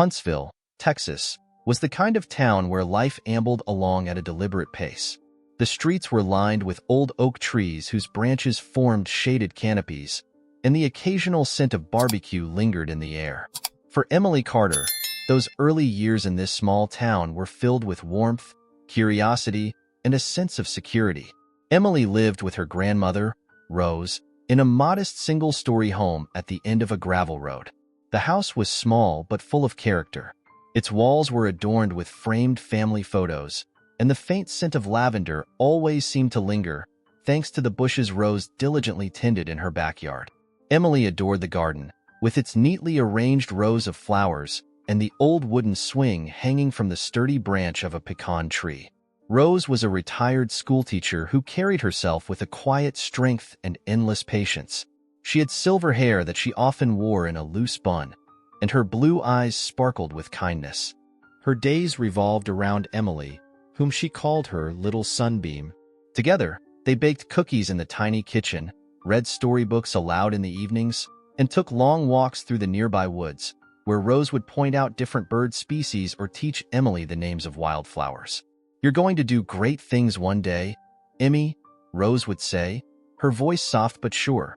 Huntsville, Texas, was the kind of town where life ambled along at a deliberate pace. The streets were lined with old oak trees whose branches formed shaded canopies, and the occasional scent of barbecue lingered in the air. For Emily Carter, those early years in this small town were filled with warmth, curiosity, and a sense of security. Emily lived with her grandmother, Rose, in a modest single-story home at the end of a gravel road. The house was small but full of character. Its walls were adorned with framed family photos, and the faint scent of lavender always seemed to linger, thanks to the bushes Rose diligently tended in her backyard. Emily adored the garden, with its neatly arranged rows of flowers and the old wooden swing hanging from the sturdy branch of a pecan tree. Rose was a retired schoolteacher who carried herself with a quiet strength and endless patience. She had silver hair that she often wore in a loose bun, and her blue eyes sparkled with kindness. Her days revolved around Emily, whom she called her Little Sunbeam. Together, they baked cookies in the tiny kitchen, read storybooks aloud in the evenings, and took long walks through the nearby woods, where Rose would point out different bird species or teach Emily the names of wildflowers. "You're going to do great things one day, Emmy," Rose would say, her voice soft but sure,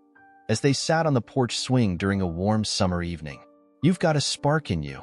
as they sat on the porch swing during a warm summer evening. "You've got a spark in you.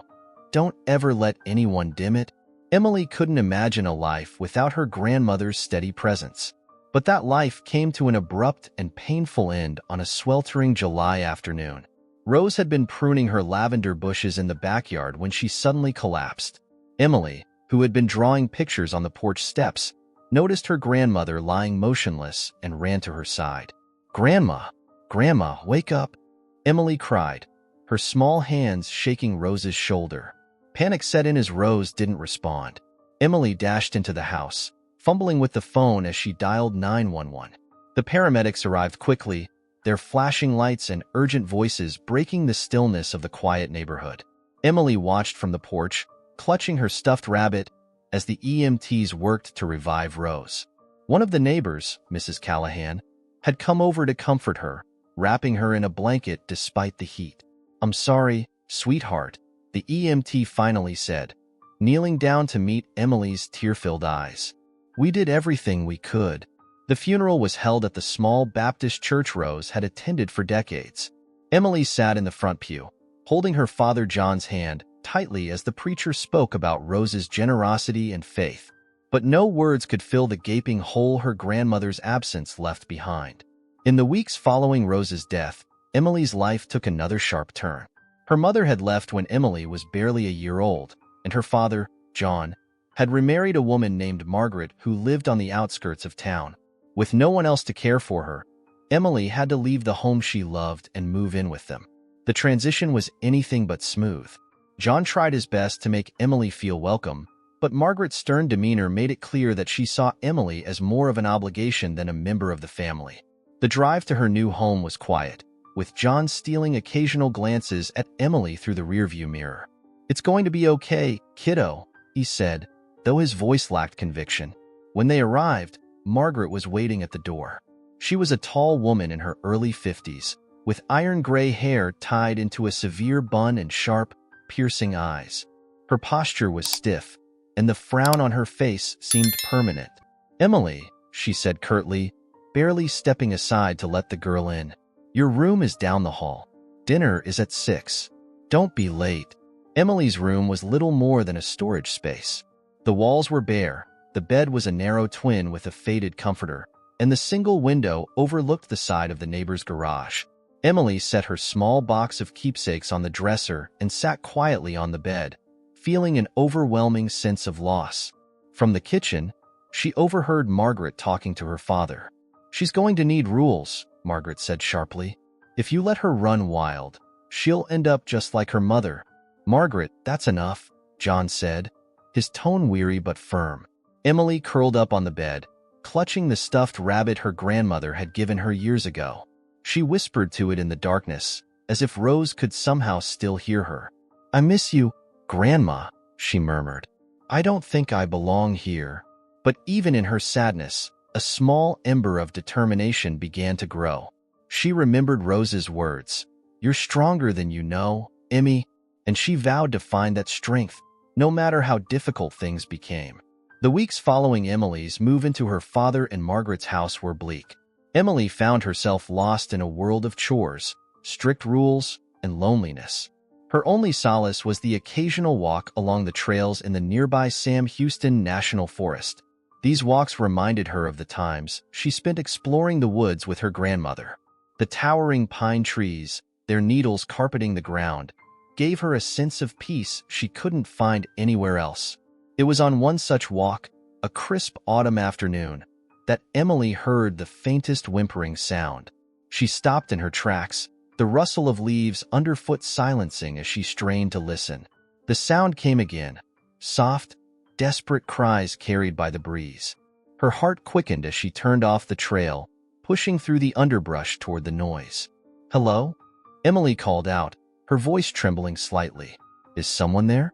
Don't ever let anyone dim it." Emily couldn't imagine a life without her grandmother's steady presence. But that life came to an abrupt and painful end on a sweltering July afternoon. Rose had been pruning her lavender bushes in the backyard when she suddenly collapsed. Emily, who had been drawing pictures on the porch steps, noticed her grandmother lying motionless and ran to her side. Grandma, wake up!" Emily cried, her small hands shaking Rose's shoulder. Panic set in as Rose didn't respond. Emily dashed into the house, fumbling with the phone as she dialed 911. The paramedics arrived quickly, their flashing lights and urgent voices breaking the stillness of the quiet neighborhood. Emily watched from the porch, clutching her stuffed rabbit, as the EMTs worked to revive Rose. One of the neighbors, Mrs. Callahan, had come over to comfort her, wrapping her in a blanket despite the heat. "I'm sorry, sweetheart," the EMT finally said, kneeling down to meet Emily's tear-filled eyes. "We did everything we could." The funeral was held at the small Baptist church Rose had attended for decades. Emily sat in the front pew, holding her father John's hand tightly as the preacher spoke about Rose's generosity and faith. But no words could fill the gaping hole her grandmother's absence left behind. In the weeks following Rose's death, Emily's life took another sharp turn. Her mother had left when Emily was barely a year old, and her father, John, had remarried a woman named Margaret who lived on the outskirts of town. With no one else to care for her, Emily had to leave the home she loved and move in with them. The transition was anything but smooth. John tried his best to make Emily feel welcome, but Margaret's stern demeanor made it clear that she saw Emily as more of an obligation than a member of the family. The drive to her new home was quiet, with John stealing occasional glances at Emily through the rearview mirror. "It's going to be okay, kiddo," he said, though his voice lacked conviction. When they arrived, Margaret was waiting at the door. She was a tall woman in her early 50s, with iron-gray hair tied into a severe bun and sharp, piercing eyes. Her posture was stiff, and the frown on her face seemed permanent. "Emily," she said curtly, barely stepping aside to let the girl in. "Your room is down the hall. Dinner is at 6. Don't be late." Emily's room was little more than a storage space. The walls were bare, the bed was a narrow twin with a faded comforter, and the single window overlooked the side of the neighbor's garage. Emily set her small box of keepsakes on the dresser and sat quietly on the bed, feeling an overwhelming sense of loss. From the kitchen, she overheard Margaret talking to her father. "She's going to need rules," Margaret said sharply. "If you let her run wild, she'll end up just like her mother." "Margaret, that's enough," John said, his tone weary but firm. Emily curled up on the bed, clutching the stuffed rabbit her grandmother had given her years ago. She whispered to it in the darkness, as if Rose could somehow still hear her. "I miss you, Grandma," she murmured. "I don't think I belong here." But even in her sadness, a small ember of determination began to grow. She remembered Rose's words, "You're stronger than you know, Emmy," and she vowed to find that strength, no matter how difficult things became. The weeks following Emily's move into her father and Margaret's house were bleak. Emily found herself lost in a world of chores, strict rules, and loneliness. Her only solace was the occasional walk along the trails in the nearby Sam Houston National Forest. These walks reminded her of the times she spent exploring the woods with her grandmother. The towering pine trees, their needles carpeting the ground, gave her a sense of peace she couldn't find anywhere else. It was on one such walk, a crisp autumn afternoon, that Emily heard the faintest whimpering sound. She stopped in her tracks, the rustle of leaves underfoot silencing as she strained to listen. The sound came again, soft, desperate cries carried by the breeze. Her heart quickened as she turned off the trail, pushing through the underbrush toward the noise. "Hello?" Emily called out, her voice trembling slightly. "Is someone there?"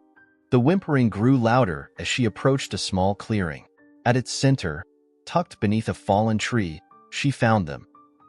The whimpering grew louder as she approached a small clearing. At its center, tucked beneath a fallen tree, she found them.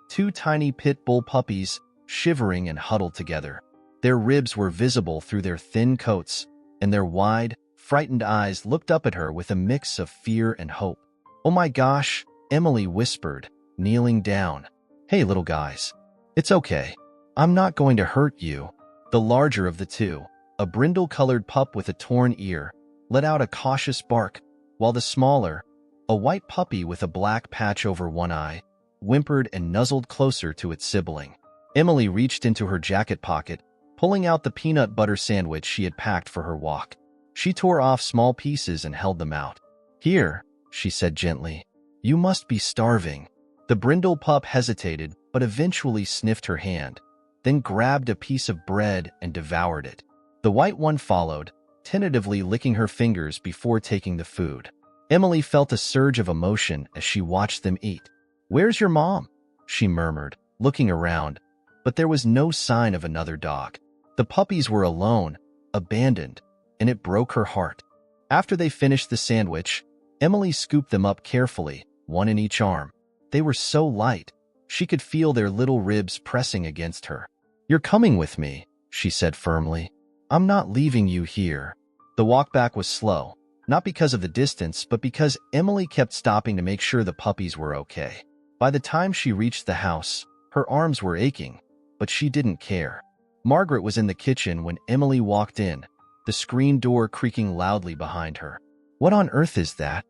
Two tiny pit bull puppies, shivering and huddled together. Their ribs were visible through their thin coats, and their wide, frightened eyes looked up at her with a mix of fear and hope. "Oh my gosh," Emily whispered, kneeling down. "Hey, little guys. It's okay. I'm not going to hurt you." The larger of the two, a brindle-colored pup with a torn ear, let out a cautious bark, while the smaller, a white puppy with a black patch over one eye, whimpered and nuzzled closer to its sibling. Emily reached into her jacket pocket, pulling out the peanut butter sandwich she had packed for her walk. She tore off small pieces and held them out. "Here," she said gently. "You must be starving." The brindle pup hesitated, but eventually sniffed her hand, then grabbed a piece of bread and devoured it. The white one followed, tentatively licking her fingers before taking the food. Emily felt a surge of emotion as she watched them eat. "Where's your mom?" she murmured, looking around, but there was no sign of another dog. The puppies were alone, abandoned, and it broke her heart. After they finished the sandwich, Emily scooped them up carefully, one in each arm. They were so light, she could feel their little ribs pressing against her. "You're coming with me," she said firmly. "I'm not leaving you here." The walk back was slow, not because of the distance, but because Emily kept stopping to make sure the puppies were okay. By the time she reached the house, her arms were aching, but she didn't care. Margaret was in the kitchen when Emily walked in, the screen door creaking loudly behind her. "What on earth is that?"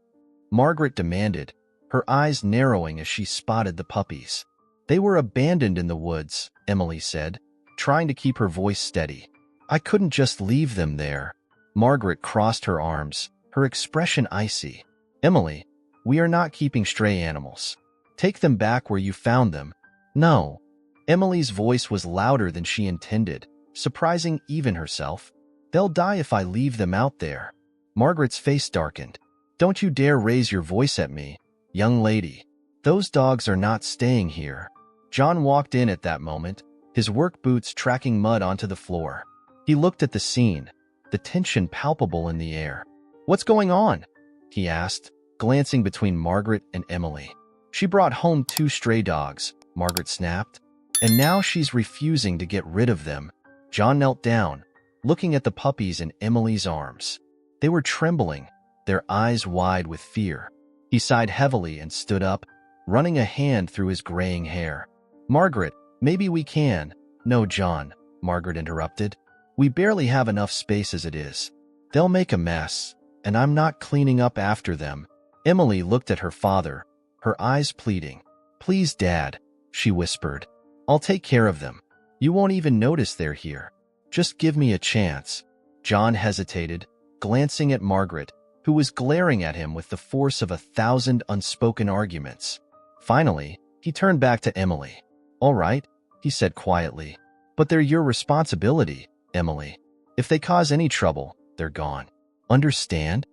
Margaret demanded, her eyes narrowing as she spotted the puppies. "They were abandoned in the woods," Emily said, trying to keep her voice steady. "I couldn't just leave them there." Margaret crossed her arms, her expression icy. "Emily, we are not keeping stray animals. Take them back where you found them." "No." Emily's voice was louder than she intended, surprising even herself. "They'll die if I leave them out there." Margaret's face darkened. "Don't you dare raise your voice at me, young lady. Those dogs are not staying here." John walked in at that moment, his work boots tracking mud onto the floor. He looked at the scene, the tension palpable in the air. "What's going on?" he asked, glancing between Margaret and Emily. "She brought home 2 stray dogs," Margaret snapped, "and now she's refusing to get rid of them." John knelt down, looking at the puppies in Emily's arms. They were trembling, their eyes wide with fear. He sighed heavily and stood up, running a hand through his graying hair. "Margaret, maybe we can." "No, John," Margaret interrupted. "We barely have enough space as it is. They'll make a mess, and I'm not cleaning up after them." Emily looked at her father, her eyes pleading. "Please, Dad," she whispered. "I'll take care of them. You won't even notice they're here. Just give me a chance." John hesitated, glancing at Margaret, who was glaring at him with the force of 1,000 unspoken arguments. Finally, he turned back to Emily. "All right," he said quietly, "but they're your responsibility, Emily. If they cause any trouble, they're gone. Understand?"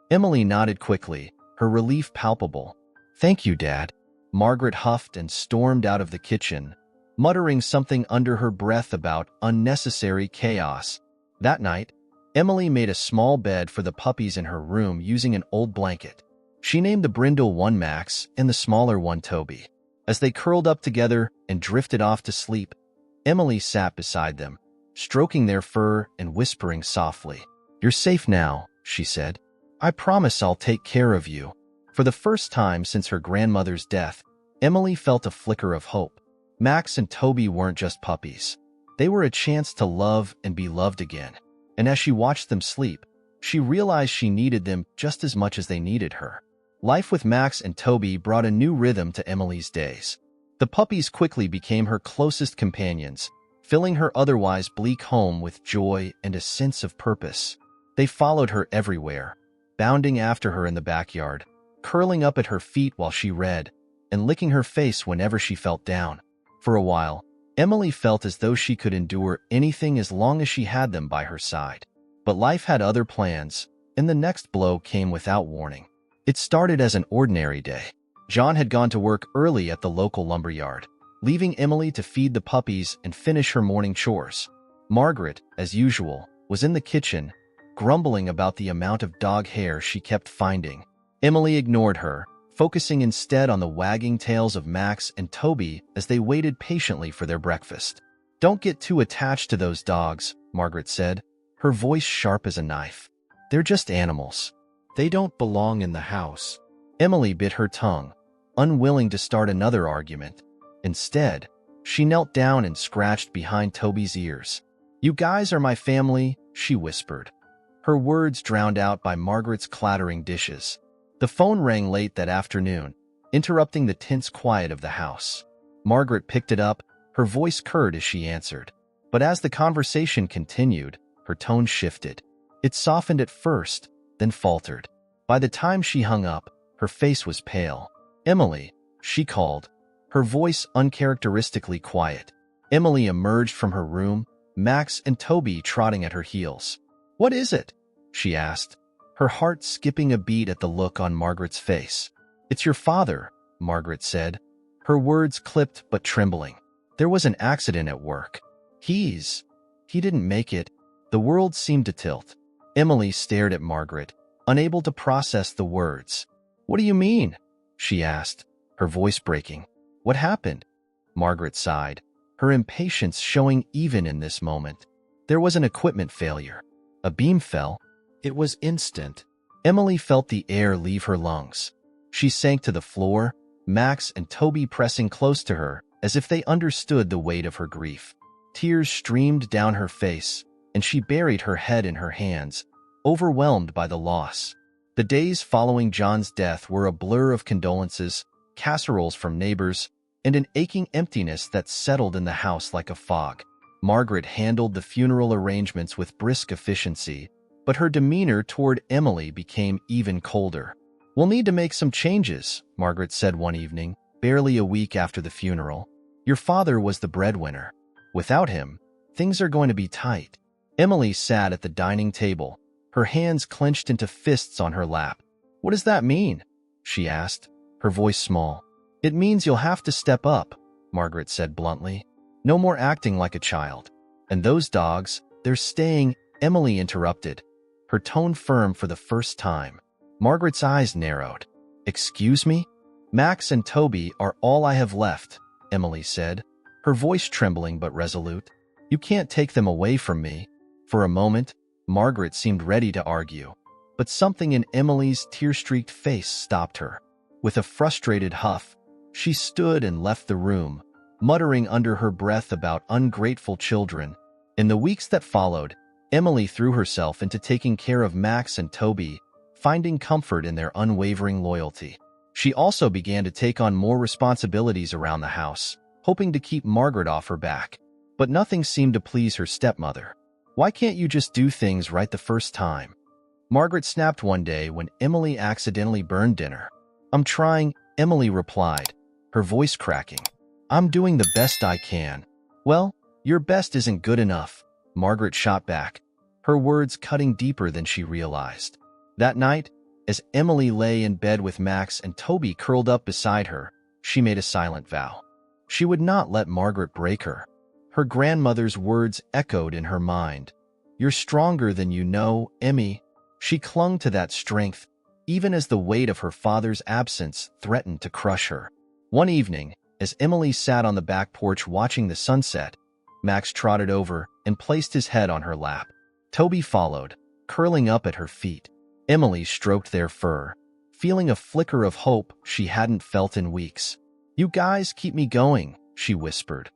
Emily nodded quickly, her relief palpable. "Thank you, Dad." Margaret huffed and stormed out of the kitchen, muttering something under her breath about unnecessary chaos. That night, Emily made a small bed for the puppies in her room using an old blanket. She named the brindle one Max and the smaller one Toby. As they curled up together and drifted off to sleep, Emily sat beside them, stroking their fur and whispering softly. "You're safe now," she said. "I promise I'll take care of you." For the first time since her grandmother's death, Emily felt a flicker of hope. Max and Toby weren't just puppies. They were a chance to love and be loved again. And as she watched them sleep, she realized she needed them just as much as they needed her. Life with Max and Toby brought a new rhythm to Emily's days. The puppies quickly became her closest companions, filling her otherwise bleak home with joy and a sense of purpose. They followed her everywhere, bounding after her in the backyard, curling up at her feet while she read, and licking her face whenever she felt down. For a while, Emily felt as though she could endure anything as long as she had them by her side. But life had other plans, and the next blow came without warning. It started as an ordinary day. John had gone to work early at the local lumberyard, leaving Emily to feed the puppies and finish her morning chores. Margaret, as usual, was in the kitchen, grumbling about the amount of dog hair she kept finding. Emily ignored her, focusing instead on the wagging tails of Max and Toby as they waited patiently for their breakfast. "Don't get too attached to those dogs," Margaret said, her voice sharp as a knife. "They're just animals. They don't belong in the house." Emily bit her tongue, unwilling to start another argument. Instead, she knelt down and scratched behind Toby's ears. "You guys are my family," she whispered, her words drowned out by Margaret's clattering dishes. The phone rang late that afternoon, interrupting the tense quiet of the house. Margaret picked it up, her voice curt as she answered. But as the conversation continued, her tone shifted. It softened at first, then faltered. By the time she hung up, her face was pale. "Emily," she called, her voice uncharacteristically quiet. Emily emerged from her room, Max and Toby trotting at her heels. "What is it?" she asked, her heart skipping a beat at the look on Margaret's face. "It's your father," Margaret said, her words clipped but trembling. "There was an accident at work. He didn't make it." The world seemed to tilt. Emily stared at Margaret, unable to process the words. "What do you mean?" she asked, her voice breaking. "What happened?" Margaret sighed, her impatience showing even in this moment. "There was an equipment failure. A beam fell. It was instant." Emily felt the air leave her lungs. She sank to the floor, Max and Toby pressing close to her as if they understood the weight of her grief. Tears streamed down her face, and she buried her head in her hands, overwhelmed by the loss. The days following John's death were a blur of condolences, casseroles from neighbors, and an aching emptiness that settled in the house like a fog. Margaret handled the funeral arrangements with brisk efficiency, but her demeanor toward Emily became even colder. "We'll need to make some changes," Margaret said one evening, barely a week after the funeral. "Your father was the breadwinner. Without him, things are going to be tight." Emily sat at the dining table, her hands clenched into fists on her lap. "What does that mean?" she asked, her voice small. "It means you'll have to step up," Margaret said bluntly. "No more acting like a child. And those dogs, they're staying," Emily interrupted, her tone firm for the first time. Margaret's eyes narrowed. "Excuse me?" "Max and Toby are all I have left," Emily said, her voice trembling but resolute. "You can't take them away from me." For a moment, Margaret seemed ready to argue, but something in Emily's tear-streaked face stopped her. With a frustrated huff, she stood and left the room, muttering under her breath about ungrateful children. In the weeks that followed, Emily threw herself into taking care of Max and Toby, finding comfort in their unwavering loyalty. She also began to take on more responsibilities around the house, hoping to keep Margaret off her back. But nothing seemed to please her stepmother. "Why can't you just do things right the first time?" Margaret snapped one day when Emily accidentally burned dinner. "I'm trying," Emily replied, her voice cracking. "I'm doing the best I can." "Well, your best isn't good enough," Margaret shot back, her words cutting deeper than she realized. That night, as Emily lay in bed with Max and Toby curled up beside her, she made a silent vow. She would not let Margaret break her. Her grandmother's words echoed in her mind. "You're stronger than you know, Emmy." She clung to that strength, even as the weight of her father's absence threatened to crush her. One evening, as Emily sat on the back porch watching the sunset, Max trotted over and placed his head on her lap. Toby followed, curling up at her feet. Emily stroked their fur, feeling a flicker of hope she hadn't felt in weeks. "You guys keep me going," she whispered,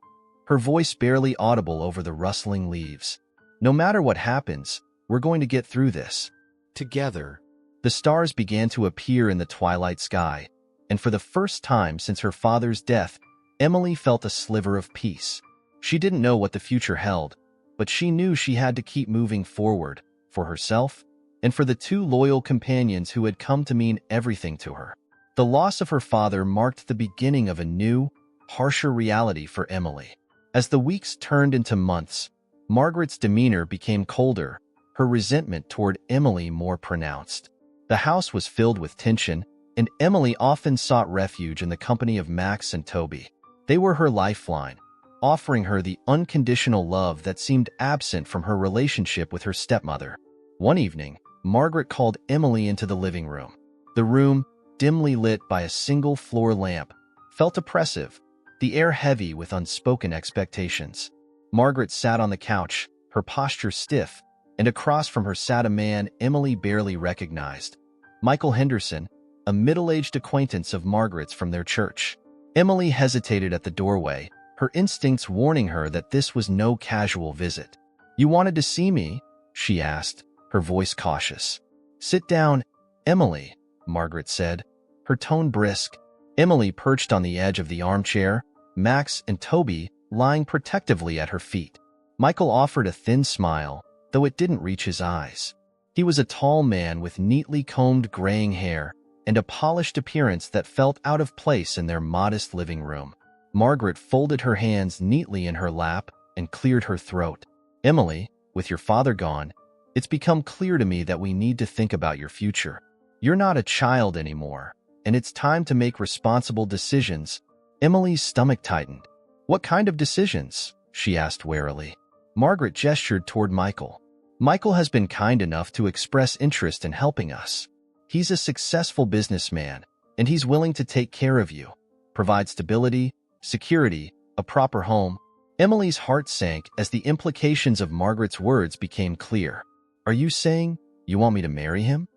her voice barely audible over the rustling leaves. "No matter what happens, we're going to get through this together." The stars began to appear in the twilight sky, and for the first time since her father's death, Emily felt a sliver of peace. She didn't know what the future held, but she knew she had to keep moving forward, for herself and for the two loyal companions who had come to mean everything to her. The loss of her father marked the beginning of a new, harsher reality for Emily. As the weeks turned into months, Margaret's demeanor became colder, her resentment toward Emily more pronounced. The house was filled with tension, and Emily often sought refuge in the company of Max and Toby. They were her lifeline, offering her the unconditional love that seemed absent from her relationship with her stepmother. One evening, Margaret called Emily into the living room. The room, dimly lit by a single floor lamp, felt oppressive, the air heavy with unspoken expectations. Margaret sat on the couch, her posture stiff, and across from her sat a man Emily barely recognized. Michael Henderson, a middle-aged acquaintance of Margaret's from their church. Emily hesitated at the doorway, her instincts warning her that this was no casual visit. "You wanted to see me?" she asked, her voice cautious. "Sit down, Emily," Margaret said, her tone brisk. Emily perched on the edge of the armchair, Max and Toby lying protectively at her feet. Michael offered a thin smile, though it didn't reach his eyes. He was a tall man with neatly combed graying hair and a polished appearance that felt out of place in their modest living room. Margaret folded her hands neatly in her lap and cleared her throat. "Emily, with your father gone, it's become clear to me that we need to think about your future. You're not a child anymore, and it's time to make responsible decisions." Emily's stomach tightened. "What kind of decisions?" she asked warily. Margaret gestured toward Michael. "Michael has been kind enough to express interest in helping us. He's a successful businessman, and he's willing to take care of you, provide stability, security, a proper home." Emily's heart sank as the implications of Margaret's words became clear. "Are you saying you want me to marry him?"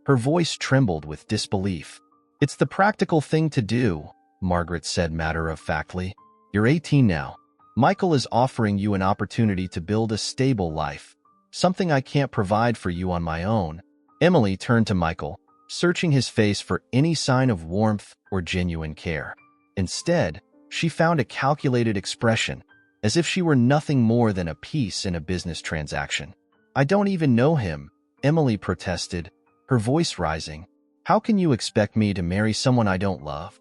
Her voice trembled with disbelief. "It's the practical thing to do," Margaret said matter-of-factly. "You're 18 now. Michael is offering you an opportunity to build a stable life, something I can't provide for you on my own." Emily turned to Michael, searching his face for any sign of warmth or genuine care. Instead, she found a calculated expression, as if she were nothing more than a piece in a business transaction. "I don't even know him," Emily protested, her voice rising. "How can you expect me to marry someone I don't love?"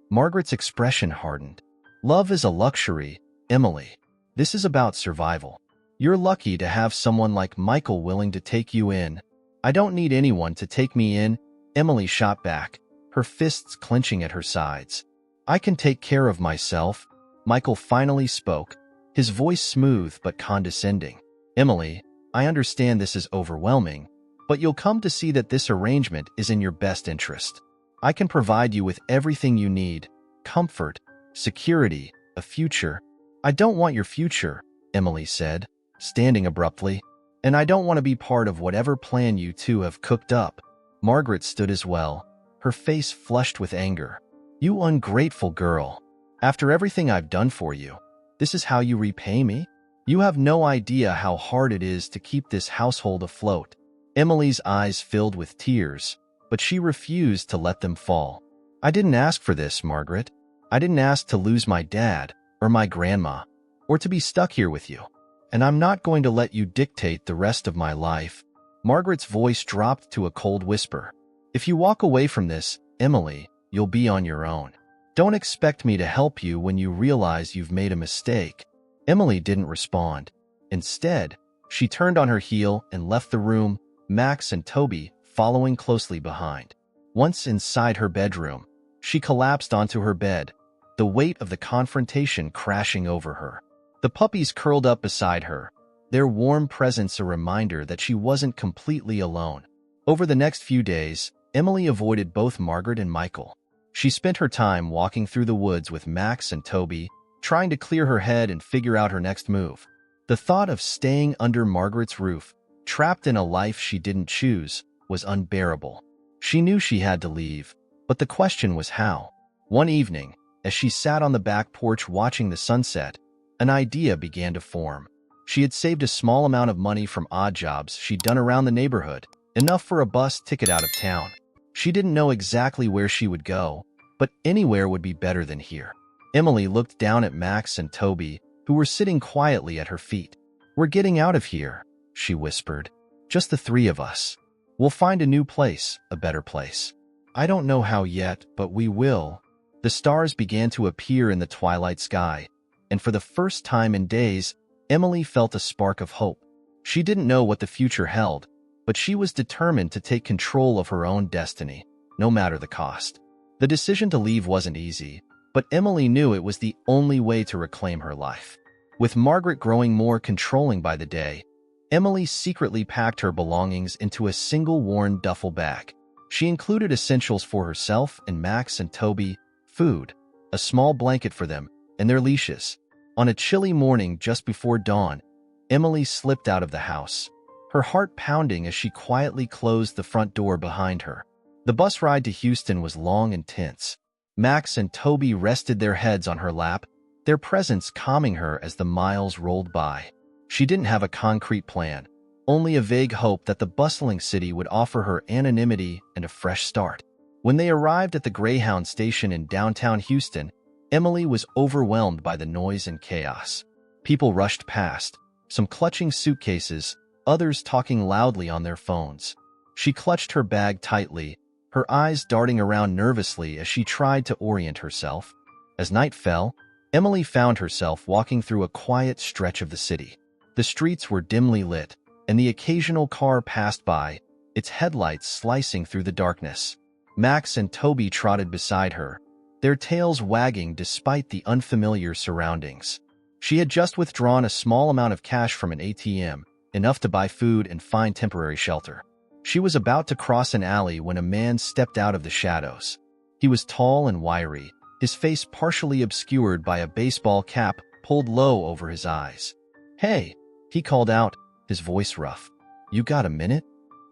Margaret's expression hardened. "Love is a luxury, Emily. This is about survival. You're lucky to have someone like Michael willing to take you in." "I don't need anyone to take me in," Emily shot back, her fists clenching at her sides. "I can take care of myself." Michael finally spoke, his voice smooth but condescending. "Emily, I understand this is overwhelming, but you'll come to see that this arrangement is in your best interest. I can provide you with everything you need: comfort, security, a future." "I don't want your future," Emily said, standing abruptly. "And I don't want to be part of whatever plan you two have cooked up." Margaret stood as well, her face flushed with anger. "You ungrateful girl. After everything I've done for you, this is how you repay me? You have no idea how hard it is to keep this household afloat." Emily's eyes filled with tears, but she refused to let them fall. "I didn't ask for this, Margaret. I didn't ask to lose my dad, or my grandma, or to be stuck here with you. And I'm not going to let you dictate the rest of my life." Margaret's voice dropped to a cold whisper. "If you walk away from this, Emily, you'll be on your own. Don't expect me to help you when you realize you've made a mistake." Emily didn't respond. Instead, she turned on her heel and left the room, Max and Toby following closely behind. Once inside her bedroom, she collapsed onto her bed, the weight of the confrontation crashing over her. The puppies curled up beside her, their warm presence a reminder that she wasn't completely alone. Over the next few days, Emily avoided both Margaret and Michael. She spent her time walking through the woods with Max and Toby, trying to clear her head and figure out her next move. The thought of staying under Margaret's roof, trapped in a life she didn't choose, was unbearable. She knew she had to leave, but the question was how. One evening, as she sat on the back porch watching the sunset, an idea began to form. She had saved a small amount of money from odd jobs she'd done around the neighborhood, enough for a bus ticket out of town. She didn't know exactly where she would go, but anywhere would be better than here. Emily looked down at Max and Toby, who were sitting quietly at her feet. "We're getting out of here," she whispered. "Just the three of us. We'll find a new place, a better place. I don't know how yet, but we will." The stars began to appear in the twilight sky, and for the first time in days, Emily felt a spark of hope. She didn't know what the future held, but she was determined to take control of her own destiny, no matter the cost. The decision to leave wasn't easy, but Emily knew it was the only way to reclaim her life. With Margaret growing more controlling by the day, Emily secretly packed her belongings into a single worn duffel bag. She included essentials for herself and Max and Toby, food, a small blanket for them, and their leashes. On a chilly morning just before dawn, Emily slipped out of the house, her heart pounding as she quietly closed the front door behind her. The bus ride to Houston was long and tense. Max and Toby rested their heads on her lap, their presence calming her as the miles rolled by. She didn't have a concrete plan, only a vague hope that the bustling city would offer her anonymity and a fresh start. When they arrived at the Greyhound station in downtown Houston, Emily was overwhelmed by the noise and chaos. People rushed past, some clutching suitcases, others talking loudly on their phones. She clutched her bag tightly, her eyes darting around nervously as she tried to orient herself. As night fell, Emily found herself walking through a quiet stretch of the city. The streets were dimly lit, and the occasional car passed by, its headlights slicing through the darkness. Max and Toby trotted beside her, their tails wagging despite the unfamiliar surroundings. She had just withdrawn a small amount of cash from an ATM, enough to buy food and find temporary shelter. She was about to cross an alley when a man stepped out of the shadows. He was tall and wiry, his face partially obscured by a baseball cap pulled low over his eyes. "Hey," he called out, his voice rough. "You got a minute?"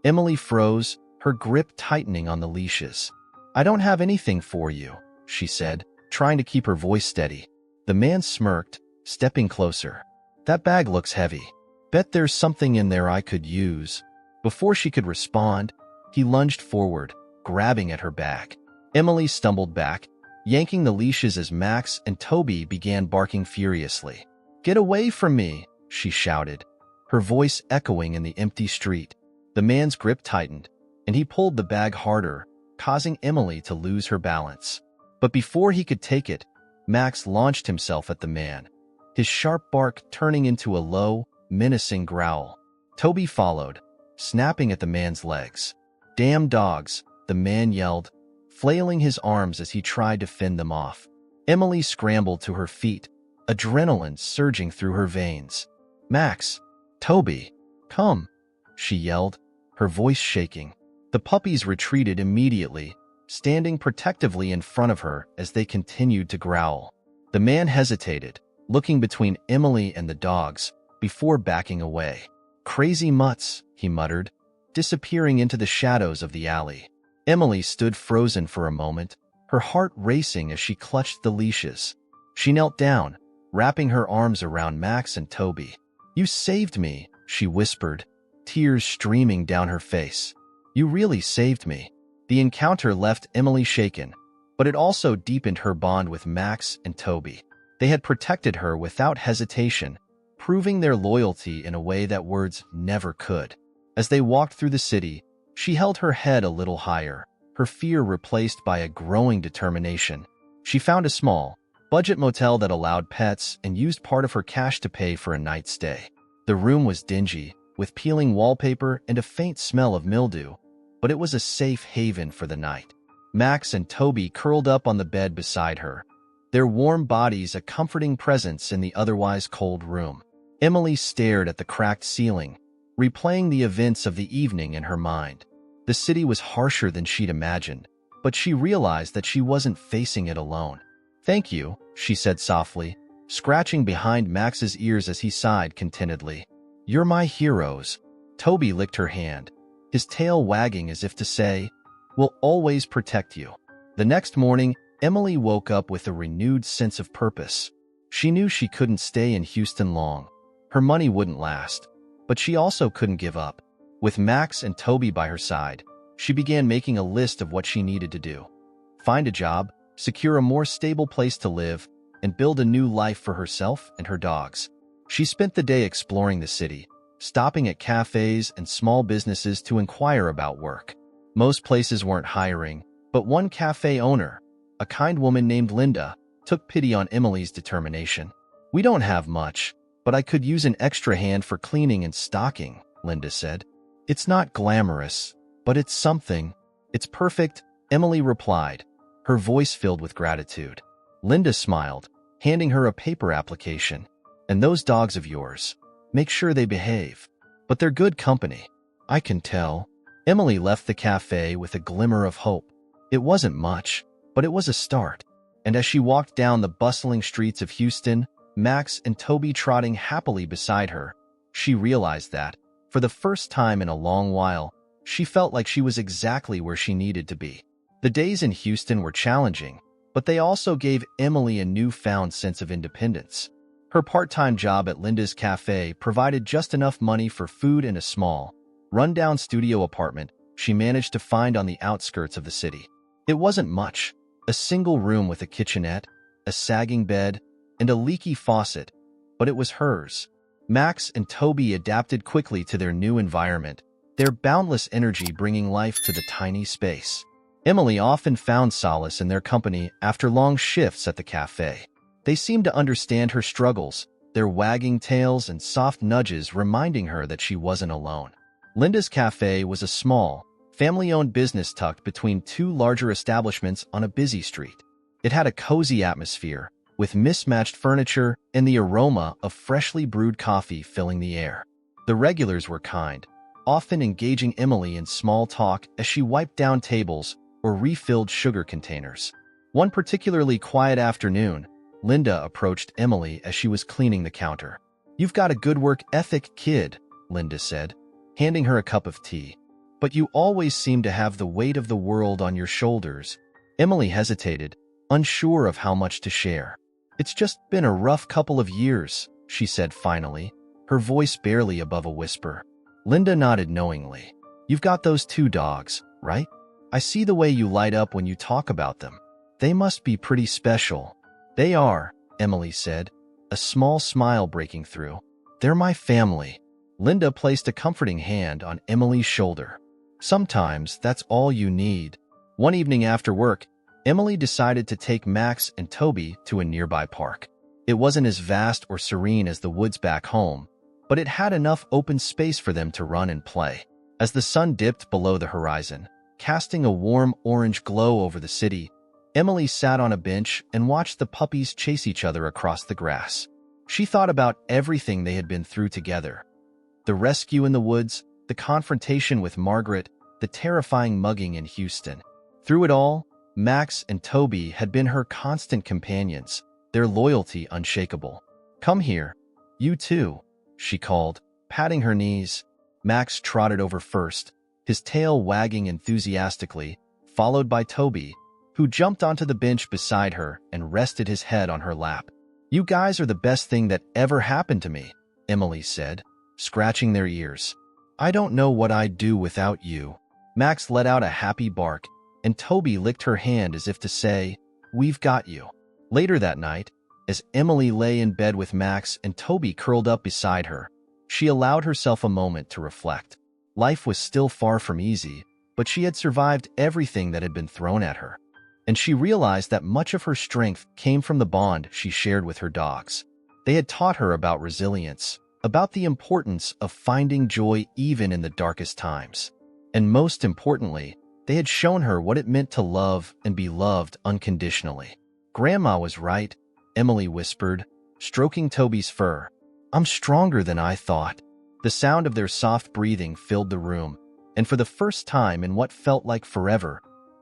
Emily froze, her grip tightening on the leashes. "I don't have anything for you," she said, trying to keep her voice steady. The man smirked, stepping closer. "That bag looks heavy. Bet there's something in there I could use." Before she could respond, he lunged forward, grabbing at her back. Emily stumbled back, yanking the leashes as Max and Toby began barking furiously. "Get away from me," she shouted, her voice echoing in the empty street. The man's grip tightened, and he pulled the bag harder, causing Emily to lose her balance. But before he could take it, Max launched himself at the man, his sharp bark turning into a low, menacing growl. Toby followed, snapping at the man's legs. "Damn dogs," the man yelled, flailing his arms as he tried to fend them off. Emily scrambled to her feet, adrenaline surging through her veins. "Max, Toby, come," she yelled, her voice shaking. The puppies retreated immediately, standing protectively in front of her as they continued to growl. The man hesitated, looking between Emily and the dogs, before backing away. "Crazy mutts," he muttered, disappearing into the shadows of the alley. Emily stood frozen for a moment, her heart racing as she clutched the leashes. She knelt down, wrapping her arms around Max and Toby. "You saved me," she whispered, tears streaming down her face. "You really saved me." The encounter left Emily shaken, but it also deepened her bond with Max and Toby. They had protected her without hesitation, proving their loyalty in a way that words never could. As they walked through the city, she held her head a little higher, her fear replaced by a growing determination. She found a small, budget motel that allowed pets and used part of her cash to pay for a night's stay. The room was dingy, with peeling wallpaper and a faint smell of mildew, but it was a safe haven for the night. Max and Toby curled up on the bed beside her, their warm bodies a comforting presence in the otherwise cold room. Emily stared at the cracked ceiling, replaying the events of the evening in her mind. The city was harsher than she'd imagined, but she realized that she wasn't facing it alone. "Thank you," she said softly, scratching behind Max's ears as he sighed contentedly. "You're my heroes." Toby licked her hand, his tail wagging as if to say, "We'll always protect you." The next morning, Emily woke up with a renewed sense of purpose. She knew she couldn't stay in Houston long. Her money wouldn't last, but she also couldn't give up. With Max and Toby by her side, she began making a list of what she needed to do. Find a job, secure a more stable place to live, and build a new life for herself and her dogs. She spent the day exploring the city, stopping at cafes and small businesses to inquire about work. Most places weren't hiring, but one cafe owner, a kind woman named Linda, took pity on Emily's determination. "We don't have much, but I could use an extra hand for cleaning and stocking," Linda said. "It's not glamorous, but it's something." "It's perfect," Emily replied, her voice filled with gratitude. Linda smiled, handing her a paper application. "And those dogs of yours, make sure they behave. But they're good company. I can tell." Emily left the cafe with a glimmer of hope. It wasn't much, but it was a start. And as she walked down the bustling streets of Houston, Max and Toby trotting happily beside her, she realized that, for the first time in a long while, she felt like she was exactly where she needed to be. The days in Houston were challenging, but they also gave Emily a newfound sense of independence. Her part-time job at Linda's Cafe provided just enough money for food and a small, run-down studio apartment she managed to find on the outskirts of the city. It wasn't much, a single room with a kitchenette, a sagging bed, and a leaky faucet, but it was hers. Max and Toby adapted quickly to their new environment, their boundless energy bringing life to the tiny space. Emily often found solace in their company after long shifts at the cafe. They seemed to understand her struggles, their wagging tails and soft nudges reminding her that she wasn't alone. Linda's Cafe was a small, family-owned business tucked between two larger establishments on a busy street. It had a cozy atmosphere, with mismatched furniture and the aroma of freshly brewed coffee filling the air. The regulars were kind, often engaging Emily in small talk as she wiped down tables or refilled sugar containers. One particularly quiet afternoon, Linda approached Emily as she was cleaning the counter. "You've got a good work ethic, kid," Linda said, handing her a cup of tea. "But you always seem to have the weight of the world on your shoulders." Emily hesitated, unsure of how much to share. "It's just been a rough couple of years," she said finally, her voice barely above a whisper. Linda nodded knowingly. "You've got those two dogs, right? I see the way you light up when you talk about them. They must be pretty special." "They are," Emily said, a small smile breaking through. "They're my family." Linda placed a comforting hand on Emily's shoulder. "Sometimes that's all you need." One evening after work, Emily decided to take Max and Toby to a nearby park. It wasn't as vast or serene as the woods back home, but it had enough open space for them to run and play. As the sun dipped below the horizon, casting a warm orange glow over the city, Emily sat on a bench and watched the puppies chase each other across the grass. She thought about everything they had been through together. The rescue in the woods, the confrontation with Margaret, the terrifying mugging in Houston. Through it all, Max and Toby had been her constant companions, their loyalty unshakable. "Come here. You too," she called, patting her knees. Max trotted over first, his tail wagging enthusiastically, followed by Toby, who jumped onto the bench beside her and rested his head on her lap. "You guys are the best thing that ever happened to me," Emily said, scratching their ears. "I don't know what I'd do without you." Max let out a happy bark, and Toby licked her hand as if to say, "We've got you." Later that night, as Emily lay in bed with Max and Toby curled up beside her, she allowed herself a moment to reflect. Life was still far from easy, but she had survived everything that had been thrown at her. And she realized that much of her strength came from the bond she shared with her dogs. They had taught her about resilience, about the importance of finding joy even in the darkest times. And most importantly, they had shown her what it meant to love and be loved unconditionally. "Grandma was right," Emily whispered, stroking Toby's fur. "I'm stronger than I thought." The sound of their soft breathing filled the room, and for the first time in what felt like forever,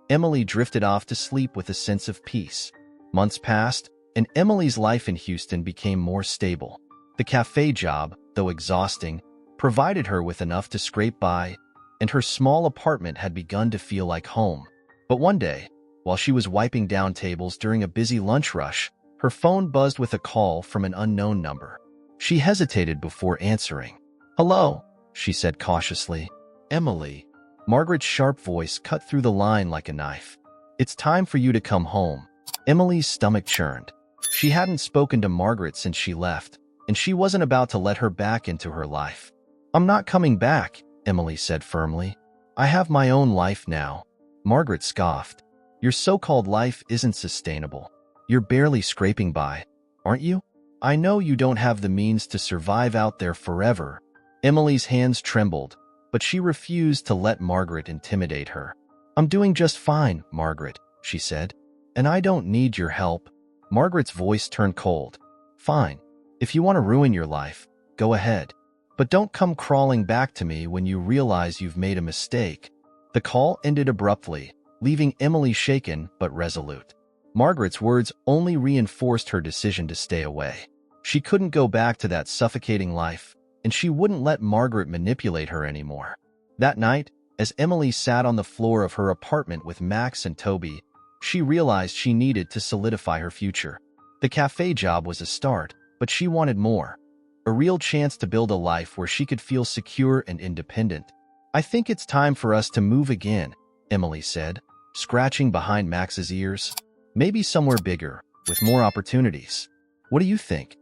Emily drifted off to sleep with a sense of peace. Months passed, and Emily's life in Houston became more stable. The cafe job, though exhausting, provided her with enough to scrape by, and her small apartment had begun to feel like home. But one day, while she was wiping down tables during a busy lunch rush, her phone buzzed with a call from an unknown number. She hesitated before answering. "Hello," she said cautiously. "Emily." Margaret's sharp voice cut through the line like a knife. "It's time for you to come home." Emily's stomach churned. She hadn't spoken to Margaret since she left, and she wasn't about to let her back into her life. "I'm not coming back," Emily said firmly. "I have my own life now." Margaret scoffed. "Your so-called life isn't sustainable. You're barely scraping by, aren't you? I know you don't have the means to survive out there forever." Emily's hands trembled, but she refused to let Margaret intimidate her. "I'm doing just fine, Margaret," she said, "and I don't need your help." Margaret's voice turned cold. "Fine. If you want to ruin your life, go ahead. But don't come crawling back to me when you realize you've made a mistake." The call ended abruptly, leaving Emily shaken but resolute. Margaret's words only reinforced her decision to stay away. She couldn't go back to that suffocating life, and she wouldn't let Margaret manipulate her anymore. That night, as Emily sat on the floor of her apartment with Max and Toby, she realized she needed to solidify her future. The cafe job was a start, but she wanted more. A real chance to build a life where she could feel secure and independent. "I think it's time for us to move again," Emily said, scratching behind Max's ears. "Maybe somewhere bigger, with more opportunities. What do you think?"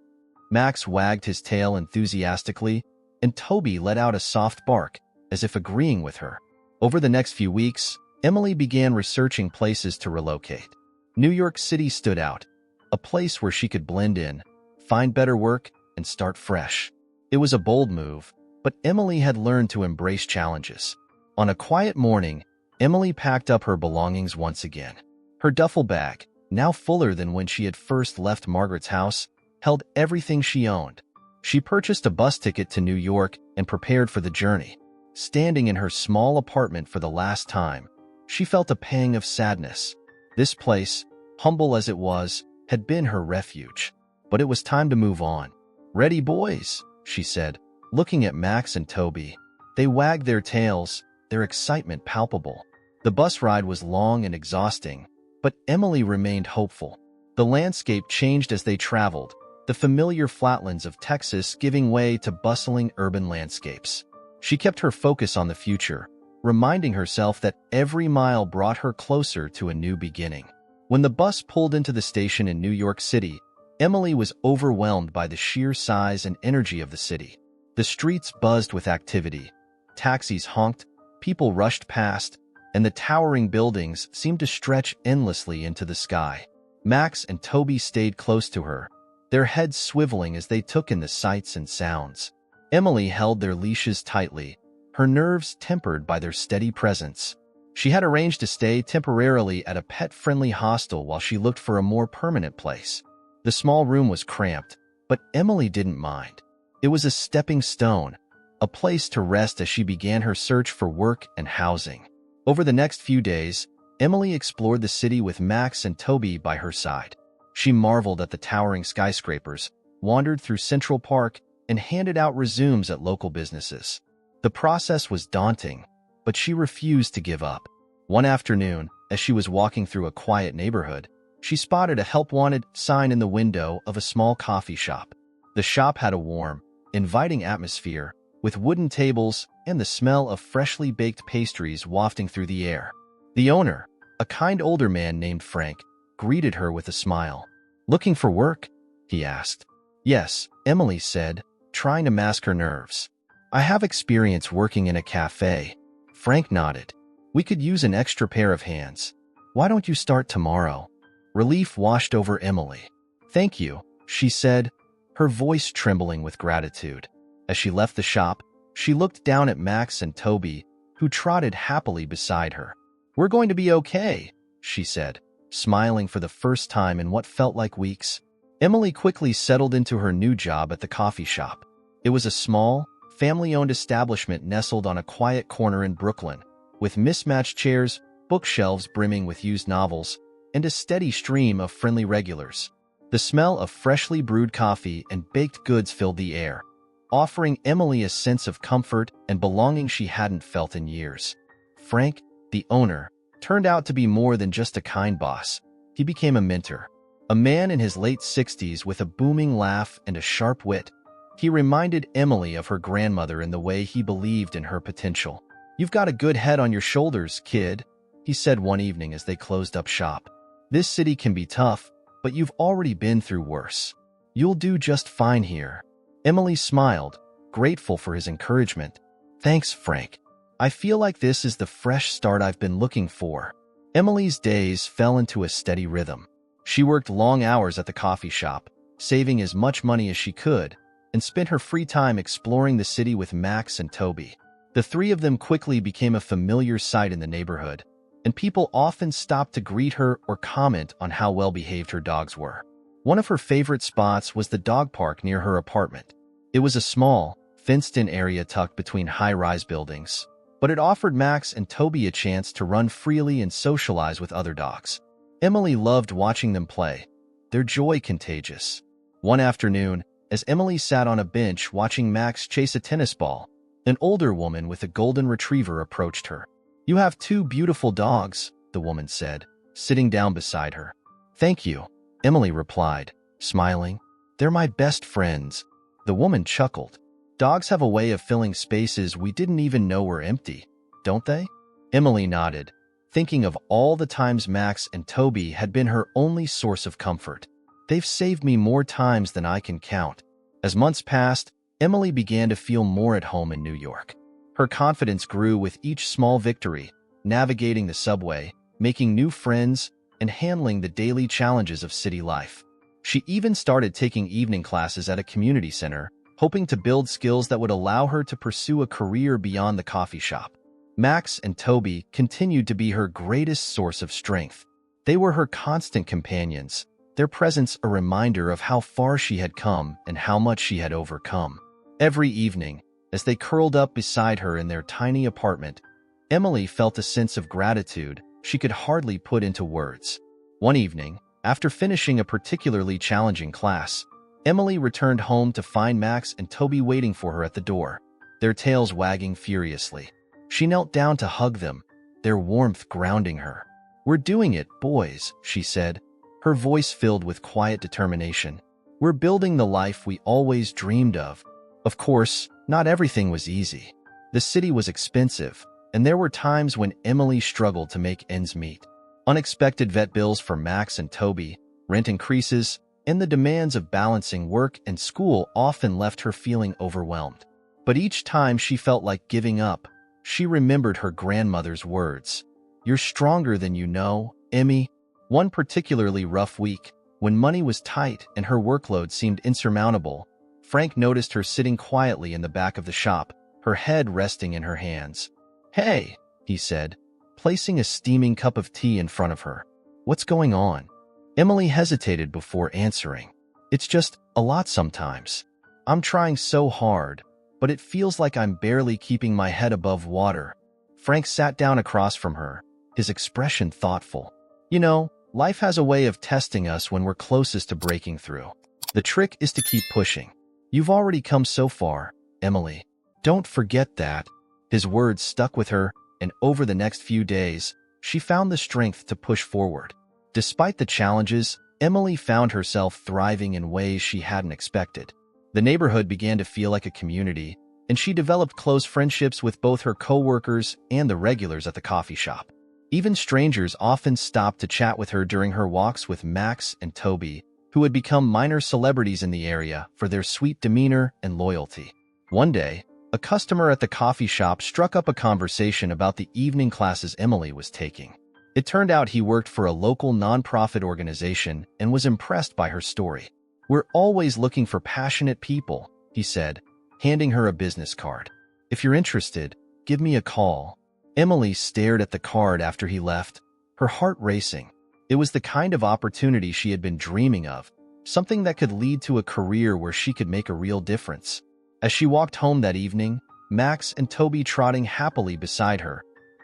Max wagged his tail enthusiastically, and Toby let out a soft bark, as if agreeing with her. Over the next few weeks, Emily began researching places to relocate. New York City stood out, a place where she could blend in, find better work, and start fresh. It was a bold move, but Emily had learned to embrace challenges. On a quiet morning, Emily packed up her belongings once again. Her duffel bag, now fuller than when she had first left Margaret's house, held everything she owned. She purchased a bus ticket to New York and prepared for the journey. Standing in her small apartment for the last time, she felt a pang of sadness. This place, humble as it was, had been her refuge. But it was time to move on. "Ready, boys?" she said, looking at Max and Toby. They wagged their tails, their excitement palpable. The bus ride was long and exhausting, but Emily remained hopeful. The landscape changed as they traveled, the familiar flatlands of Texas giving way to bustling urban landscapes. She kept her focus on the future, reminding herself that every mile brought her closer to a new beginning. When the bus pulled into the station in New York City, Emily was overwhelmed by the sheer size and energy of the city. The streets buzzed with activity. Taxis honked, people rushed past, and the towering buildings seemed to stretch endlessly into the sky. Max and Toby stayed close to her, their heads swiveling as they took in the sights and sounds. Emily held their leashes tightly, her nerves tempered by their steady presence. She had arranged to stay temporarily at a pet-friendly hostel while she looked for a more permanent place. The small room was cramped, but Emily didn't mind. It was a stepping stone, a place to rest as she began her search for work and housing. Over the next few days, Emily explored the city with Max and Toby by her side. She marveled at the towering skyscrapers, wandered through Central Park, and handed out resumes at local businesses. The process was daunting, but she refused to give up. One afternoon, as she was walking through a quiet neighborhood, she spotted a "Help Wanted" sign in the window of a small coffee shop. The shop had a warm, inviting atmosphere, with wooden tables and the smell of freshly baked pastries wafting through the air. The owner, a kind older man named Frank, greeted her with a smile. "Looking for work?" he asked. "Yes," Emily said, trying to mask her nerves. "I have experience working in a cafe." Frank nodded. "We could use an extra pair of hands. Why don't you start tomorrow?" Relief washed over Emily. "Thank you," she said, her voice trembling with gratitude. As she left the shop, she looked down at Max and Toby, who trotted happily beside her. "We're going to be okay," she said, smiling for the first time in what felt like weeks. Emily quickly settled into her new job at the coffee shop. It was a small, family-owned establishment nestled on a quiet corner in Brooklyn, with mismatched chairs, bookshelves brimming with used novels, and a steady stream of friendly regulars. The smell of freshly brewed coffee and baked goods filled the air, offering Emily a sense of comfort and belonging she hadn't felt in years. Frank, the owner, turned out to be more than just a kind boss. He became a mentor, a man in his late 60s with a booming laugh and a sharp wit. He reminded Emily of her grandmother in the way he believed in her potential. "You've got a good head on your shoulders, kid," he said one evening as they closed up shop. "This city can be tough, but you've already been through worse. You'll do just fine here." Emily smiled, grateful for his encouragement. "Thanks, Frank. I feel like this is the fresh start I've been looking for." Emily's days fell into a steady rhythm. She worked long hours at the coffee shop, saving as much money as she could, and spent her free time exploring the city with Max and Toby. The three of them quickly became a familiar sight in the neighborhood, and people often stopped to greet her or comment on how well-behaved her dogs were. One of her favorite spots was the dog park near her apartment. It was a small, fenced-in area tucked between high-rise buildings, but it offered Max and Toby a chance to run freely and socialize with other dogs. Emily loved watching them play, their joy contagious. One afternoon, as Emily sat on a bench watching Max chase a tennis ball, an older woman with a golden retriever approached her. "You have two beautiful dogs," the woman said, sitting down beside her. "Thank you," Emily replied, smiling. "They're my best friends." The woman chuckled. "Dogs have a way of filling spaces we didn't even know were empty, don't they?" Emily nodded, thinking of all the times Max and Toby had been her only source of comfort. "They've saved me more times than I can count." As months passed, Emily began to feel more at home in New York. Her confidence grew with each small victory, navigating the subway, making new friends, and handling the daily challenges of city life. She even started taking evening classes at a community center, hoping to build skills that would allow her to pursue a career beyond the coffee shop. Max and Toby continued to be her greatest source of strength. They were her constant companions, their presence a reminder of how far she had come and how much she had overcome. Every evening, as they curled up beside her in their tiny apartment, Emily felt a sense of gratitude she could hardly put into words. One evening, after finishing a particularly challenging class, Emily returned home to find Max and Toby waiting for her at the door, their tails wagging furiously. She knelt down to hug them, their warmth grounding her. "We're doing it, boys," she said, her voice filled with quiet determination. "We're building the life we always dreamed of." Of course, not everything was easy. The city was expensive, and there were times when Emily struggled to make ends meet. Unexpected vet bills for Max and Toby, rent increases, and the demands of balancing work and school often left her feeling overwhelmed. But each time she felt like giving up, she remembered her grandmother's words. "You're stronger than you know, Emmy." One particularly rough week, when money was tight and her workload seemed insurmountable, Frank noticed her sitting quietly in the back of the shop, her head resting in her hands. "Hey," he said, placing a steaming cup of tea in front of her. "What's going on?" Emily hesitated before answering. "It's just a lot sometimes. I'm trying so hard, but it feels like I'm barely keeping my head above water." Frank sat down across from her, his expression thoughtful. "You know, life has a way of testing us when we're closest to breaking through. The trick is to keep pushing. You've already come so far, Emily. Don't forget that." His words stuck with her, and over the next few days, she found the strength to push forward. Despite the challenges, Emily found herself thriving in ways she hadn't expected. The neighborhood began to feel like a community, and she developed close friendships with both her co-workers and the regulars at the coffee shop. Even strangers often stopped to chat with her during her walks with Max and Toby, who had become minor celebrities in the area for their sweet demeanor and loyalty. One day, a customer at the coffee shop struck up a conversation about the evening classes Emily was taking. It turned out he worked for a local nonprofit organization and was impressed by her story. "We're always looking for passionate people," he said, handing her a business card. "If you're interested, give me a call." Emily stared at the card after he left, her heart racing. It was the kind of opportunity she had been dreaming of, something that could lead to a career where she could make a real difference. As she walked home that evening, Max and Toby trotting happily beside her,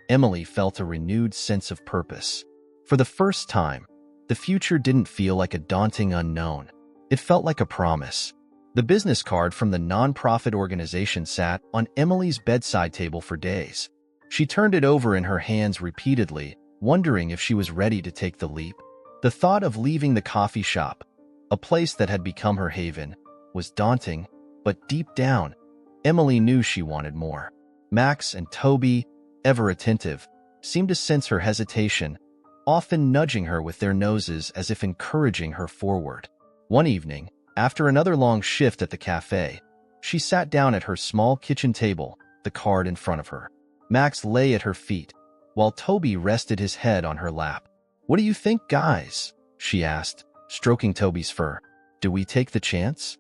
Emily felt a renewed sense of purpose. For the first time, The future didn't feel like a daunting unknown. It felt like a promise. The business card from the nonprofit organization sat on Emily's bedside table for days. She turned it over in her hands repeatedly, wondering if she was ready to take the leap. The thought of leaving the coffee shop, a place that had become her haven, was daunting, but deep down, Emily knew she wanted more. Max and Toby, ever attentive, seemed to sense her hesitation, often nudging her with their noses as if encouraging her forward. One evening, after another long shift at the cafe, she sat down at her small kitchen table, the card in front of her. Max lay at her feet, while Toby rested his head on her lap. "What do you think, guys?" she asked, stroking Toby's fur. "Do we take the chance?"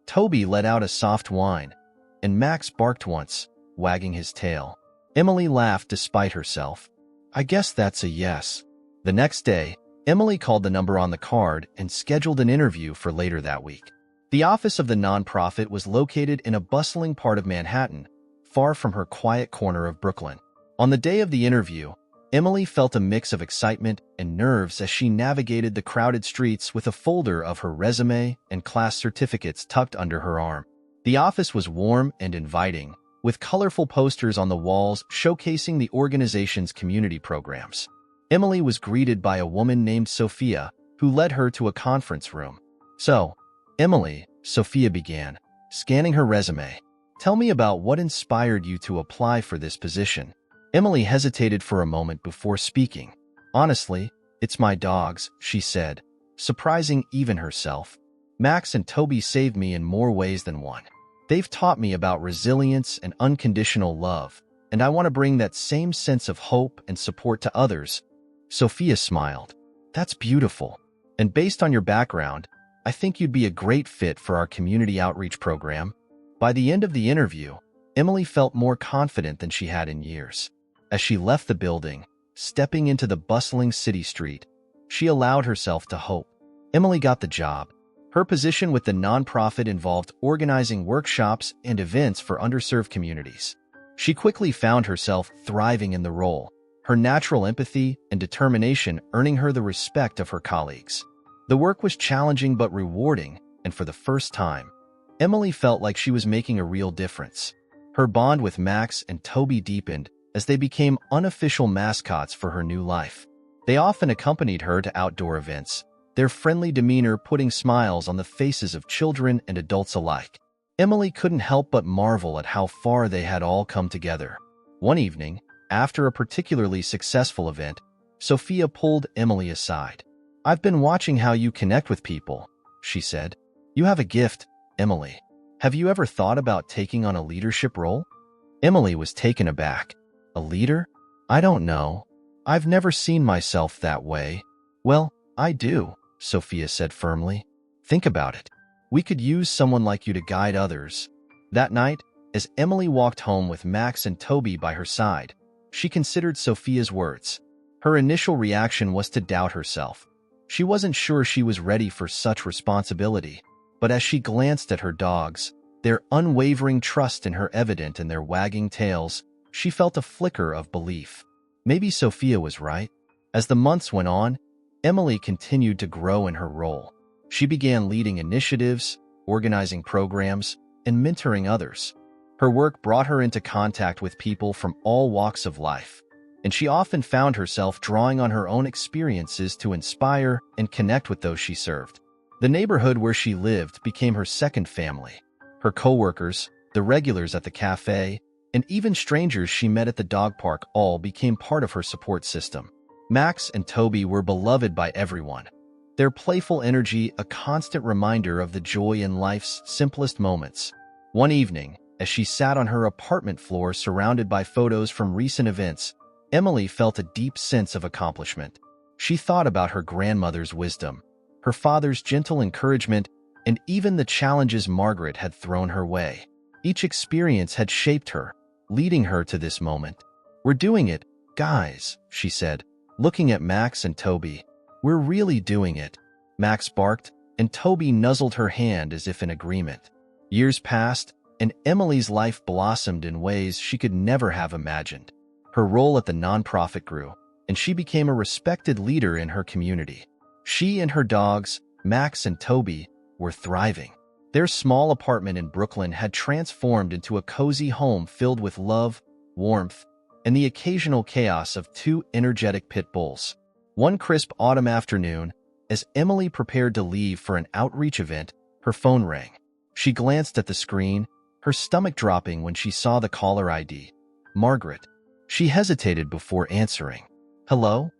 Toby let out a soft whine, and Max barked once, wagging his tail. Emily laughed despite herself. "I guess that's a yes." The next day, Emily called the number on the card and scheduled an interview for later that week. The office of the nonprofit was located in a bustling part of Manhattan, far from her quiet corner of Brooklyn. On the day of the interview, Emily felt a mix of excitement and nerves as she navigated the crowded streets with a folder of her resume and class certificates tucked under her arm. The office was warm and inviting, with colorful posters on the walls showcasing the organization's community programs. Emily was greeted by a woman named Sophia, who led her to a conference room. "So, Emily," Sophia began, scanning her resume, "tell me about what inspired you to apply for this position." Emily hesitated for a moment before speaking. "Honestly, it's my dogs," she said, surprising even herself. "Max and Toby saved me in more ways than one. They've taught me about resilience and unconditional love, and I want to bring that same sense of hope and support to others." Sophia smiled. "That's beautiful. And based on your background, I think you'd be a great fit for our community outreach program." By the end of the interview, Emily felt more confident than she had in years. As she left the building, stepping into the bustling city street, she allowed herself to hope. Emily got the job. Her position with the nonprofit involved organizing workshops and events for underserved communities. She quickly found herself thriving in the role, her natural empathy and determination earning her the respect of her colleagues. The work was challenging but rewarding, and for the first time, Emily felt like she was making a real difference. Her bond with Max and Toby deepened as they became unofficial mascots for her new life. They often accompanied her to outdoor events, their friendly demeanor putting smiles on the faces of children and adults alike. Emily couldn't help but marvel at how far they had all come together. One evening, after a particularly successful event, Sophia pulled Emily aside. "I've been watching how you connect with people," she said. "You have a gift, Emily. Have you ever thought about taking on a leadership role?" Emily was taken aback. "A leader? I don't know. I've never seen myself that way." "Well, I do," Sophia said firmly. "Think about it. We could use someone like you to guide others." That night, as Emily walked home with Max and Toby by her side, she considered Sophia's words. Her initial reaction was to doubt herself. She wasn't sure she was ready for such responsibility, but as she glanced at her dogs, their unwavering trust in her evident in their wagging tails, she felt a flicker of belief. Maybe Sophia was right. As the months went on, Emily continued to grow in her role. She began leading initiatives, organizing programs, and mentoring others. Her work brought her into contact with people from all walks of life, and she often found herself drawing on her own experiences to inspire and connect with those she served. The neighborhood where she lived became her second family. Her coworkers, the regulars at the cafe, and even strangers she met at the dog park all became part of her support system. Max and Toby were beloved by everyone, their playful energy a constant reminder of the joy in life's simplest moments. One evening, as she sat on her apartment floor surrounded by photos from recent events, Emily felt a deep sense of accomplishment. She thought about her grandmother's wisdom, her father's gentle encouragement, and even the challenges Margaret had thrown her way. Each experience had shaped her, leading her to this moment. "We're doing it, guys," she said, looking at Max and Toby. "We're really doing it," Max barked, and Toby nuzzled her hand as if in agreement. Years passed, and Emily's life blossomed in ways she could never have imagined. Her role at the nonprofit grew, and she became a respected leader in her community. She and her dogs, Max and Toby, were thriving. Their small apartment in Brooklyn had transformed into a cozy home filled with love, warmth, and the occasional chaos of two energetic pit bulls. One crisp autumn afternoon, as Emily prepared to leave for an outreach event, her phone rang. She glanced at the screen, her stomach dropping when she saw the caller ID. Margaret. She hesitated before answering. Hello?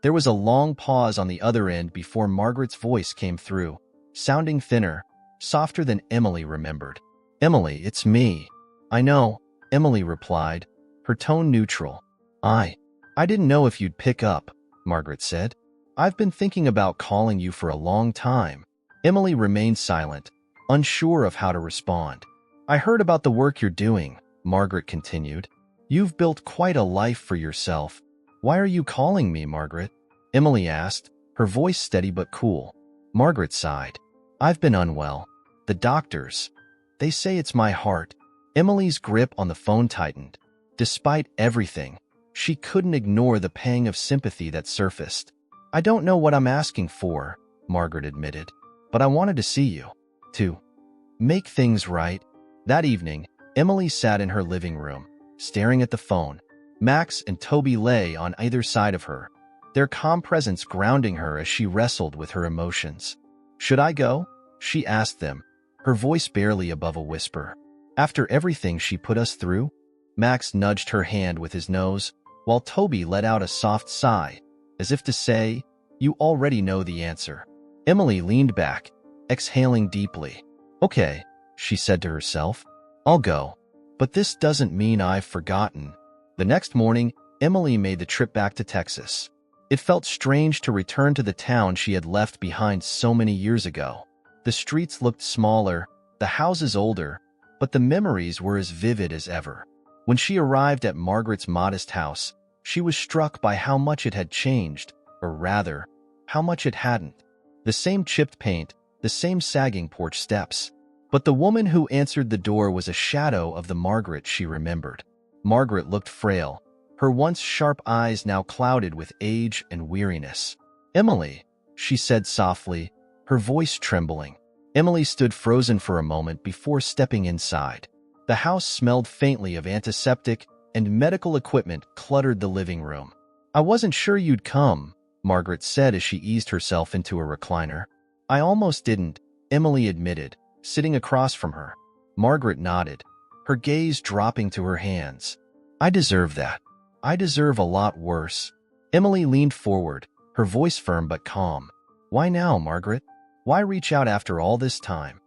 There was a long pause on the other end before Margaret's voice came through, sounding thinner, softer than Emily remembered. Emily, it's me. I know, Emily replied, her tone neutral. I didn't know if you'd pick up, Margaret said. I've been thinking about calling you for a long time. Emily remained silent, unsure of how to respond. I heard about the work you're doing, Margaret continued. You've built quite a life for yourself. Why are you calling me, Margaret? Emily asked, her voice steady but cool. Margaret sighed. I've been unwell. The doctors, they say it's my heart. Emily's grip on the phone tightened. Despite everything, she couldn't ignore the pang of sympathy that surfaced. I don't know what I'm asking for, Margaret admitted, but I wanted to see you. To make things right. That evening, Emily sat in her living room, staring at the phone. Max and Toby lay on either side of her, their calm presence grounding her as she wrestled with her emotions. Should I go? She asked them, her voice barely above a whisper. After everything she put us through? Max nudged her hand with his nose, while Toby let out a soft sigh, as if to say, you already know the answer. Emily leaned back, exhaling deeply. Okay, she said to herself, I'll go. But this doesn't mean I've forgotten. The next morning, Emily made the trip back to Texas. It felt strange to return to the town she had left behind so many years ago. The streets looked smaller, the houses older, but the memories were as vivid as ever. When she arrived at Margaret's modest house, she was struck by how much it had changed, or rather, how much it hadn't. The same chipped paint, the same sagging porch steps. But the woman who answered the door was a shadow of the Margaret she remembered. Margaret looked frail, her once sharp eyes now clouded with age and weariness. Emily, she said softly, her voice trembling. Emily stood frozen for a moment before stepping inside. The house smelled faintly of antiseptic, and medical equipment cluttered the living room. I wasn't sure you'd come, Margaret said as she eased herself into a recliner. I almost didn't, Emily admitted, sitting across from her. Margaret nodded, her gaze dropping to her hands. I deserve that. I deserve a lot worse. Emily leaned forward, her voice firm but calm. Why now, Margaret? Why reach out after all this time?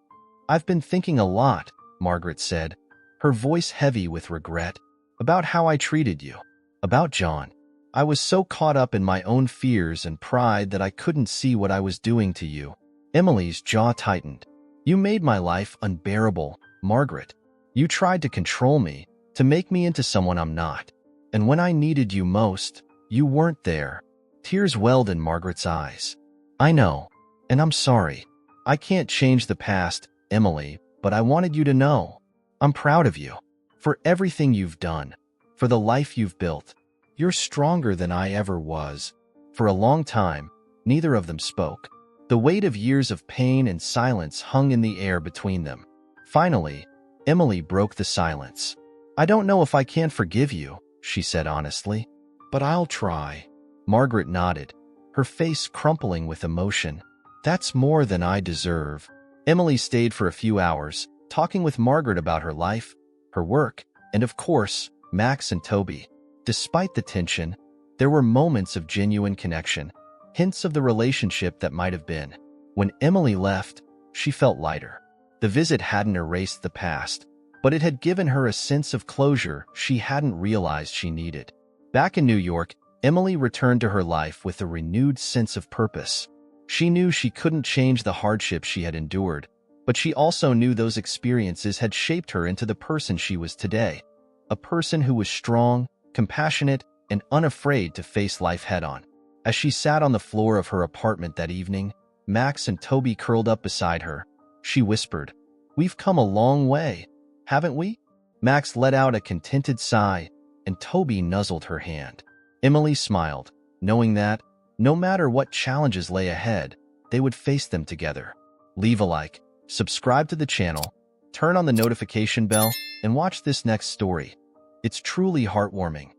I've been thinking a lot, Margaret said, her voice heavy with regret, about how I treated you, about John. I was so caught up in my own fears and pride that I couldn't see what I was doing to you. Emily's jaw tightened. You made my life unbearable, Margaret. You tried to control me, to make me into someone I'm not. And when I needed you most, you weren't there. Tears welled in Margaret's eyes. I know, and I'm sorry. I can't change the past, Emily, but I wanted you to know. I'm proud of you. For everything you've done. For the life you've built. You're stronger than I ever was. For a long time, neither of them spoke. The weight of years of pain and silence hung in the air between them. Finally, Emily broke the silence. I don't know if I can forgive you, she said honestly, but I'll try. Margaret nodded, her face crumpling with emotion. That's more than I deserve. Emily stayed for a few hours, talking with Margaret about her life, her work, and of course, Max and Toby. Despite the tension, there were moments of genuine connection, hints of the relationship that might have been. When Emily left, she felt lighter. The visit hadn't erased the past, but it had given her a sense of closure she hadn't realized she needed. Back in New York, Emily returned to her life with a renewed sense of purpose. She knew she couldn't change the hardships she had endured, but she also knew those experiences had shaped her into the person she was today. A person who was strong, compassionate, and unafraid to face life head-on. As she sat on the floor of her apartment that evening, Max and Toby curled up beside her. She whispered, "We've come a long way, haven't we?" Max let out a contented sigh, and Toby nuzzled her hand. Emily smiled, knowing that, No matter what challenges lay ahead, they would face them together. Leave a like, subscribe to the channel, turn on the notification bell, and watch this next story. It's truly heartwarming.